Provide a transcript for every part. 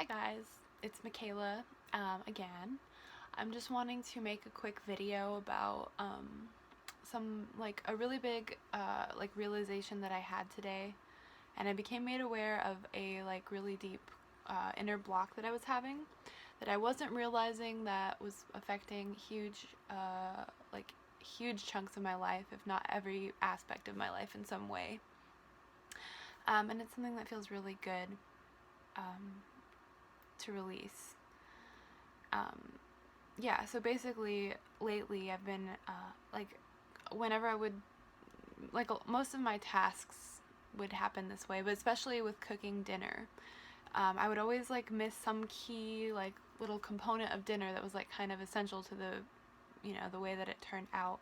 Hi guys, it's Michaela again. I'm just wanting to make a quick video about a really big realization that I had today, and I became made aware of a really deep inner block that I was having that I wasn't realizing that was affecting huge chunks of my life, if not every aspect of my life in some way. And it's something that feels really good to release. Yeah, so basically lately I've been whenever I would most of my tasks would happen this way, but especially with cooking dinner. I would always miss some key little component of dinner that was kind of essential to the way that it turned out.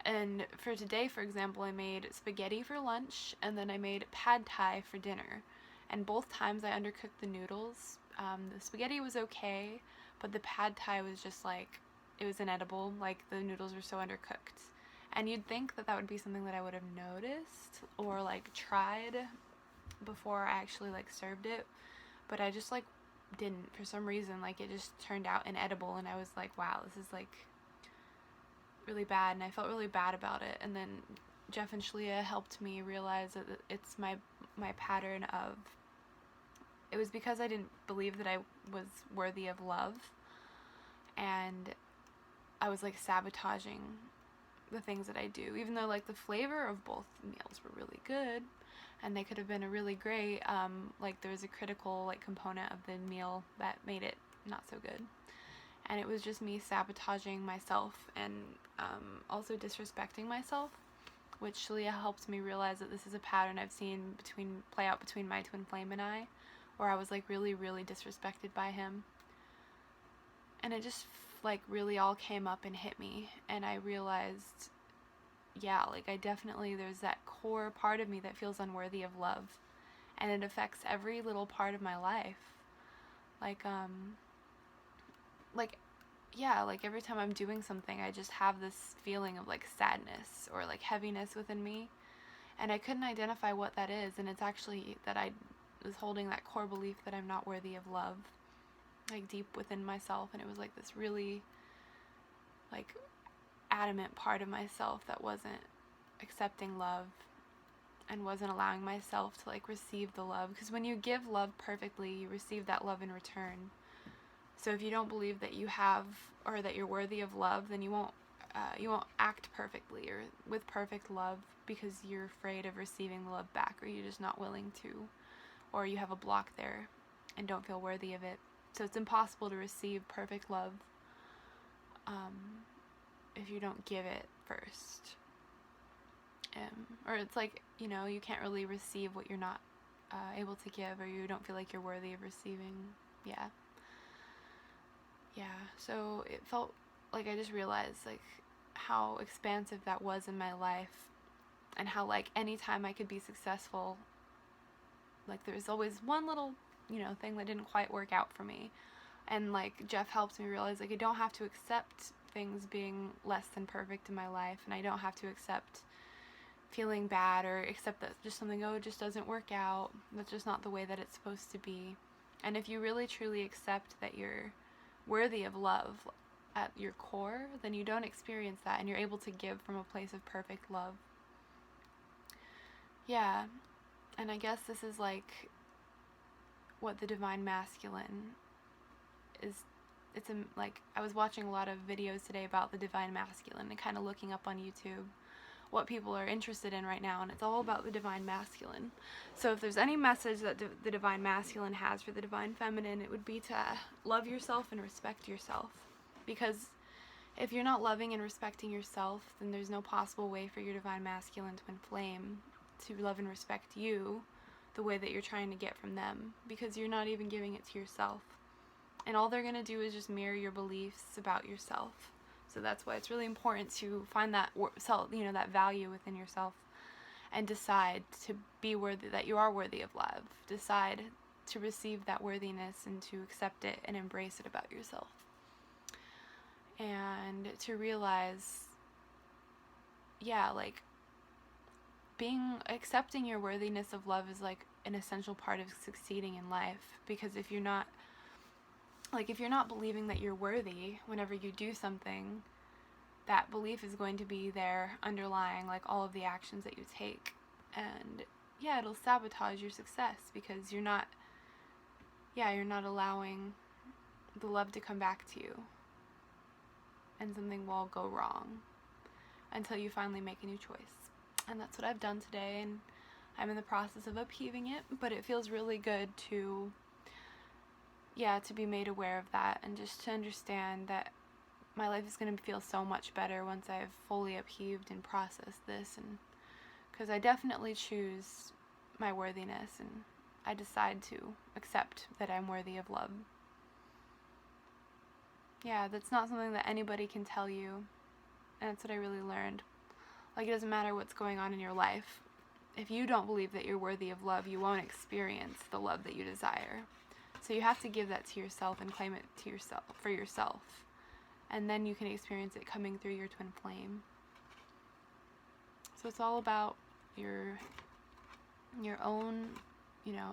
And for today, for example, I made spaghetti for lunch, and then I made pad thai for dinner. And both times I undercooked the noodles. The spaghetti was okay, but the pad thai was just it was inedible. The noodles were so undercooked. And you'd think that that would be something that I would have noticed or tried before I actually served it, but I just didn't for some reason. It just turned out inedible, and I was like, wow, this is really bad, and I felt really bad about it. And then Jeff and Shalia helped me realize that it's my pattern of, it was because I didn't believe that I was worthy of love, and I was sabotaging the things that I do, even though the flavor of both meals were really good and they could have been a really great, there was a critical component of the meal that made it not so good. And it was just me sabotaging myself and also disrespecting myself, which Shalia helped me realize that this is a pattern I've seen play out between my twin flame and I, where I was really, really disrespected by him. And it just really all came up and hit me, and I realized, yeah, I definitely, there's that core part of me that feels unworthy of love, and it affects every little part of my life. Every time I'm doing something, I just have this feeling of sadness or heaviness within me, and I couldn't identify what that is. And it's actually that I was holding that core belief that I'm not worthy of love, deep within myself. And it was this really adamant part of myself that wasn't accepting love and wasn't allowing myself to receive the love, because when you give love perfectly, you receive that love in return. So if you don't believe that you have, or that you're worthy of love, then you won't act perfectly or with perfect love, because you're afraid of receiving the love back, or you're just not willing to, or you have a block there and don't feel worthy of it. So it's impossible to receive perfect love if you don't give it first. Or it's you can't really receive what you're not able to give, or you don't feel like you're worthy of receiving. Yeah. So it felt I just realized how expansive that was in my life, and how anytime I could be successful, there was always one little thing that didn't quite work out for me. And Jeff helped me realize I don't have to accept things being less than perfect in my life, and I don't have to accept feeling bad or accept that just something, it just doesn't work out, that's just not the way that it's supposed to be. And if you really truly accept that you're worthy of love at your core, then you don't experience that, and you're able to give from a place of perfect love. Yeah. And I guess this is what the divine masculine is. It's I was watching a lot of videos today about the divine masculine, and kind of looking up on YouTube what people are interested in right now, and it's all about the divine masculine. So if there's any message that the divine masculine has for the divine feminine, it would be to love yourself and respect yourself. Because if you're not loving and respecting yourself, then there's no possible way for your divine masculine twin flame to love and respect you the way that you're trying to get from them, because you're not even giving it to yourself. And all they're going to do is just mirror your beliefs about yourself. So that's why it's really important to find that that value within yourself, and decide to be worthy, that you are worthy of love. Decide to receive that worthiness and to accept it and embrace it about yourself. And to realize, accepting your worthiness of love is an essential part of succeeding in life, because if you're not believing that you're worthy whenever you do something, that belief is going to be there underlying like all of the actions that you take. And yeah, it'll sabotage your success because you're not allowing the love to come back to you, and something will go wrong until you finally make a new choice. And that's what I've done today, and I'm in the process of upheaving it, but it feels really good to be made aware of that, and just to understand that my life is going to feel so much better once I've fully upheaved and processed this, and because I definitely choose my worthiness, and I decide to accept that I'm worthy of love. Yeah, that's not something that anybody can tell you, and that's what I really learned. Like, it doesn't matter what's going on in your life. If you don't believe that you're worthy of love, you won't experience the love that you desire. So you have to give that to yourself and claim it to yourself, for yourself. And then you can experience it coming through your twin flame. So it's all about your own,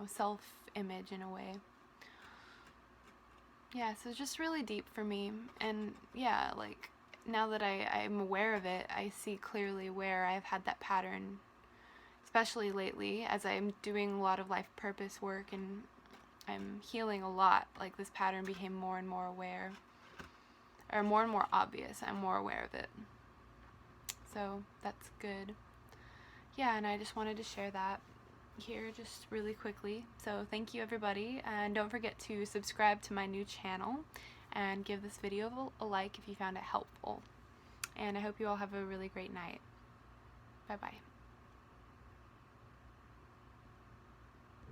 self-image in a way. Yeah, so it's just really deep for me. And yeah, like, now that I'm aware of it, I see clearly where I've had that pattern, especially lately, as I'm doing a lot of life purpose work and I'm healing a lot. Like, this pattern became more and more aware, or more and more obvious. I'm more aware of it. So that's good. Yeah, and I just wanted to share that here just really quickly. So thank you, everybody, and don't forget to subscribe to my new channel and give this video a like if you found it helpful. And I hope you all have a really great night. Bye bye.